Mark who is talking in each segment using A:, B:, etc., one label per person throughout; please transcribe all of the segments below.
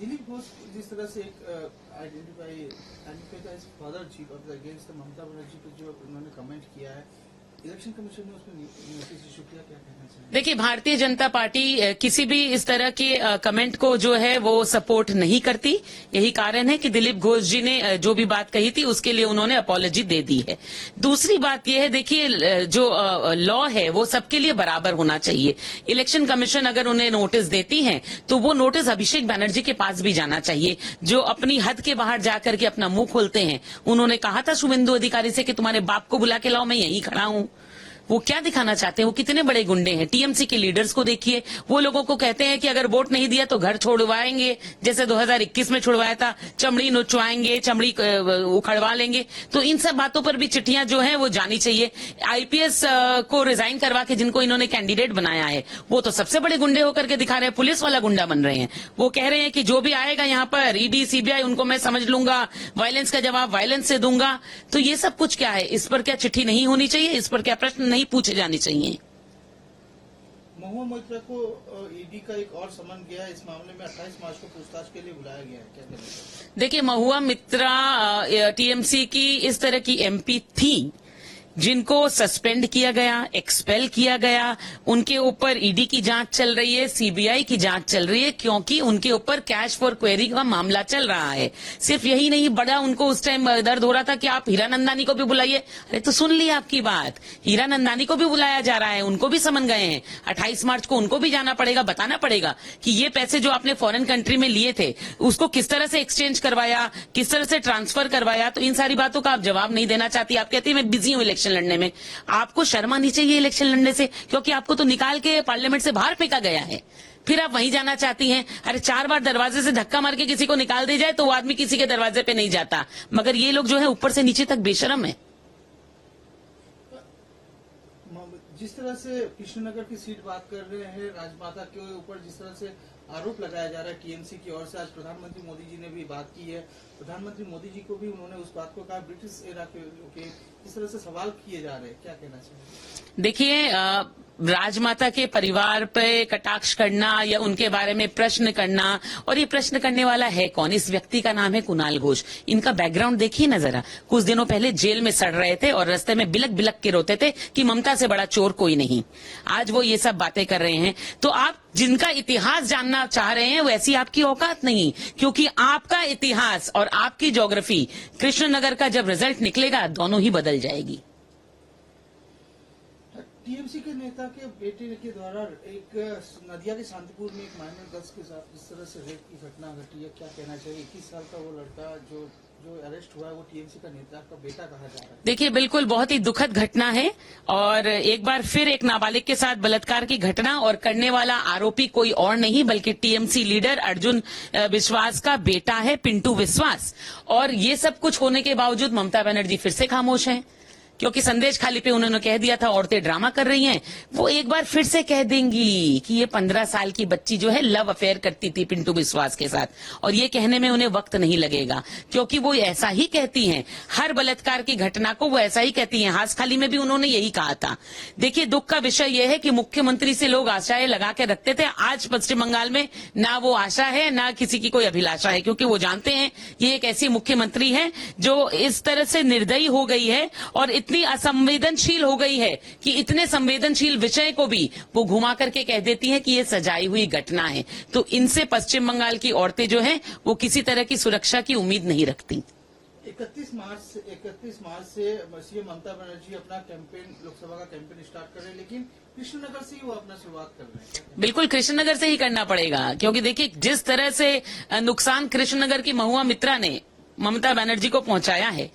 A: दिलीप घोष जिस तरह से एक identify as father chief of the against Mamata Banerjee पे जो उन्होंने कमेंट किया है, इलेक्शन कमीशन ने उसमें नोटिस इशू किया, क्या कहना चाहिए?
B: देखिए, भारतीय जनता पार्टी किसी भी इस तरह के कमेंट को जो है वो सपोर्ट नहीं करती। यही कारण है कि दिलीप घोष जी ने जो भी बात कही थी उसके लिए उन्होंने अपॉलॉजी दे दी है। दूसरी बात यह है, देखिए जो लॉ है वो सबके लिए बराबर होना चाहिए। इलेक्शन कमीशन अगर उन्हें नोटिस देती है तो वो नोटिस अभिषेक बनर्जी के पास भी जाना चाहिए, जो अपनी हद के बाहर जाकर के अपना मुंह खोलते हैं। उन्होंने कहा था शुभेंदु अधिकारी से कि तुम्हारे बाप को बुला के लाओ, मैं यहीं खड़ा हूं। वो क्या दिखाना चाहते हैं? वो कितने बड़े गुंडे हैं। टीएमसी के लीडर्स को देखिए, वो लोगों को कहते हैं कि अगर वोट नहीं दिया तो घर छोड़वाएंगे, जैसे 2021 में छुड़वाया था, चमड़ी नोचवाएंगे, चमड़ी उखड़वा लेंगे। तो इन सब बातों पर भी चिट्ठियां जो है वो जानी चाहिए। आईपीएस को रिजाइन करवा के जिनको इन्होंने कैंडिडेट बनाया है वो तो सबसे बड़े गुंडे होकर के दिखा रहे हैं, पुलिस वाला गुंडा बन रहे हैं। वो कह रहे हैं कि जो भी आएगा यहाँ पर ईडी सीबीआई उनको मैं समझ लूंगा, वायलेंस का जवाब वायलेंस से दूंगा। तो ये सब कुछ क्या है? इस पर क्या चिट्ठी नहीं होनी चाहिए? इस पर क्या प्रश्न नहीं पूछे जाने चाहिए?
A: महुआ मोइत्रा को ईडी का एक और समन गया है। इस मामले में 28 मार्च को पूछताछ के लिए बुलाया गया है, क्या कहना चाहिए?
B: देखिए, महुआ मित्रा टीएमसी की इस तरह की एमपी थी जिनको सस्पेंड किया गया, एक्सपेल किया गया। उनके ऊपर ईडी की जांच चल रही है, सीबीआई की जांच चल रही है, क्योंकि उनके ऊपर कैश फॉर क्वेरी का मामला चल रहा है। सिर्फ यही नहीं, बड़ा उनको उस टाइम दर्द हो रहा था कि आप हीरानंदानी को भी बुलाइए। अरे तो सुन ली आपकी बात, हीरानंदानी को भी बुलाया जा रहा है, उनको भी समन गए हैं। 28 मार्च को उनको भी जाना पड़ेगा, बताना पड़ेगा कि ये पैसे जो आपने फॉरेन कंट्री में लिए थे उसको किस तरह से एक्सचेंज करवाया, किस तरह से ट्रांसफर करवाया। तो इन सारी बातों का आप जवाब नहीं देना चाहती। आप कहती है मैं बिजी हूं इलेक्शन लड़ने में। आपको शर्म आनी चाहिए इलेक्शन लड़ने से, क्योंकि आपको तो निकाल के पार्लियामेंट से बाहर फेंका गया है, फिर आप वहीं जाना चाहती हैं। अरे 4 बार दरवाजे से धक्का मार के किसी को निकाल दी जाए तो वो आदमी किसी के दरवाजे पे नहीं जाता, मगर ये लोग जो है ऊपर से नीचे तक बेशरम है।
A: जिस तरह से कृष्णनगर की सीट बात कर रहे हैं, राजमाता के ऊपर जिस तरह से आरोप लगाया जा रहा है टीएमसी की ओर से, आज प्रधानमंत्री मोदी जी ने भी बात की है। प्रधानमंत्री मोदी जी को भी उन्होंने उस बात को कहा, ब्रिटिश एरा के इस तरह से सवाल किए जा रहे हैं, क्या कहना चाहिए?
B: देखिए, राजमाता के परिवार पे कटाक्ष करना या उनके बारे में प्रश्न करना, और ये प्रश्न करने वाला है कौन? इस व्यक्ति का नाम है कुणाल घोष। इनका बैकग्राउंड देखिए ना जरा। कुछ दिनों पहले जेल में सड़ रहे थे और रास्ते में बिलक बिलक के रोते थे कि ममता से बड़ा चोर कोई नहीं। आज वो ये सब बातें कर रहे हैं। तो आप जिनका इतिहास जानना चाह रहे हैं वैसी आपकी औकात नहीं, क्योंकि आपका इतिहास और आपकी ज्योग्राफी कृष्णनगर का जब रिजल्ट निकलेगा दोनों ही बदल जाएगी।
A: टीएमसी के नेता के बेटे के द्वारा एक नदिया के शांतिपुर में एक माइनर गर्ल्स के साथ इस तरह से रेप की घटना घटी है, क्या कहना चाहिए? 21 साल का वो लड़का जो अरेस्ट हुआ है वो टीएमसी का नेता का बेटा कहा जा रहा है।
B: देखिए, बिल्कुल बहुत ही दुखद घटना है, और एक बार फिर एक नाबालिग के साथ बलात्कार की घटना, और करने वाला आरोपी कोई और नहीं बल्कि टीएमसी लीडर अर्जुन विश्वास का बेटा है, पिंटू विश्वास। और ये सब कुछ होने के बावजूद ममता बनर्जी फिर से खामोश हैं, क्योंकि संदेश खाली पे उन्होंने कह दिया था औरतें ड्रामा कर रही हैं। वो एक बार फिर से कह देंगी कि ये 15 साल की बच्ची जो है लव अफेयर करती थी पिंटू विश्वास के साथ, और ये कहने में उन्हें वक्त नहीं लगेगा, क्योंकि वो ऐसा ही कहती हैं। हर बलात्कार की घटना को वो ऐसा ही कहती हैं। हाथ खाली में भी उन्होंने यही कहा था। देखिए, दुख का विषय यह है कि मुख्यमंत्री से लोग आशाएं लगा के रखते थे। आज पश्चिम बंगाल में ना वो आशा है ना किसी की कोई अभिलाषा है, क्योंकि वो जानते हैं ये एक ऐसी मुख्यमंत्री है जो इस तरह से निर्दयी हो गई है और इतनी असंवेदनशील हो गई है कि इतने संवेदनशील विषय को भी वो घुमा करके कह देती है कि ये सजाई हुई घटना है। तो इनसे पश्चिम बंगाल की औरतें जो हैं वो किसी तरह की सुरक्षा की उम्मीद नहीं रखती।
A: 31 मार्च से सीएम ममता बनर्जी अपना कैंपेन, लोकसभा का कैंपेन स्टार्ट कर रहे हैं, लेकिन कृष्णनगर से ही वो अपना शुरुआत कर रहे हैं।
B: बिल्कुल कृष्णनगर से ही करना पड़ेगा, क्योंकि देखिए जिस तरह से नुकसान कृष्णनगर की महुआ मित्रा ने ममता बनर्जी को पहुंचाया है,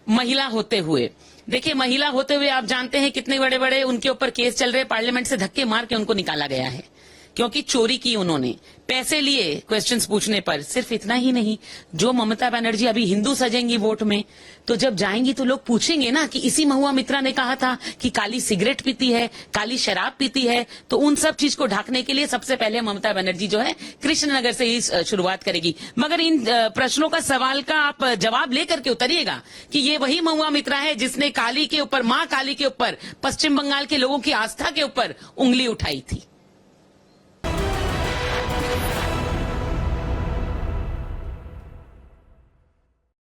B: महिला होते हुए। देखिए, महिला होते हुए आप जानते हैं कितने बड़े बड़े उनके ऊपर केस चल रहे हैं। पार्लियामेंट से धक्के मार के उनको निकाला गया है, क्योंकि चोरी की उन्होंने, पैसे लिए क्वेश्चंस पूछने पर। सिर्फ इतना ही नहीं, जो ममता बनर्जी अभी हिंदू सजेंगी वोट में, तो जब जाएंगी तो लोग पूछेंगे ना कि इसी महुआ मित्रा ने कहा था कि काली सिगरेट पीती है, काली शराब पीती है। तो उन सब चीज को ढकने के लिए सबसे पहले ममता बनर्जी जो है कृष्णनगर से ही शुरुआत करेगी। मगर इन प्रश्नों का सवाल का आप जवाब लेकर के उतरिएगा कि ये वही महुआ मित्रा है जिसने काली के ऊपर, मां काली के ऊपर, पश्चिम बंगाल के लोगों की आस्था के ऊपर उंगली उठाई थी।